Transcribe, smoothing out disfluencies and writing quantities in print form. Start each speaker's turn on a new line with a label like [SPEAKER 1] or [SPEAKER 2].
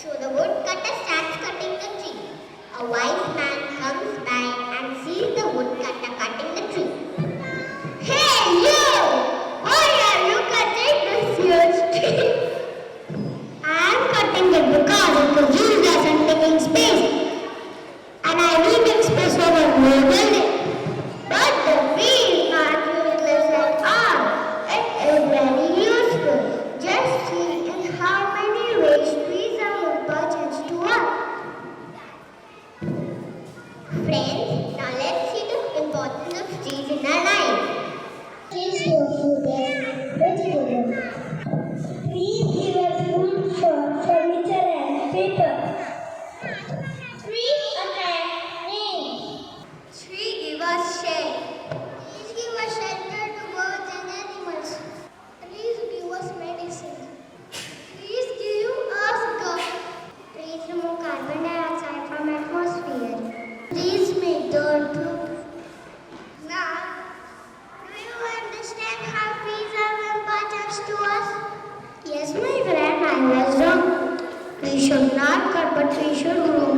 [SPEAKER 1] So the woodcutter starts cutting the tree. A wise man comes by and sees the woodcutter cutting the tree. Hey you! Why are you cutting this huge tree? I am cutting it because it was used as a taking space. And I will make space for one more building. But the tree is not useless at all. It is very useful. Just see in how many ways trees are important to us. Friends, now let's see the importance of trees in our life. Trees give food and vegetables. Trees give us food for furniture and paper. Trees attract rain. Trees give us shade. Trees give us shelter to birds and animals. Trees give us medicine. Trees give us God. Trees remove carbon dioxide from atmosphere. Trees make dirt proof. Now, do you understand how trees are important to us? Yes, my friend, I was wrong. We should not cut, but we should grow.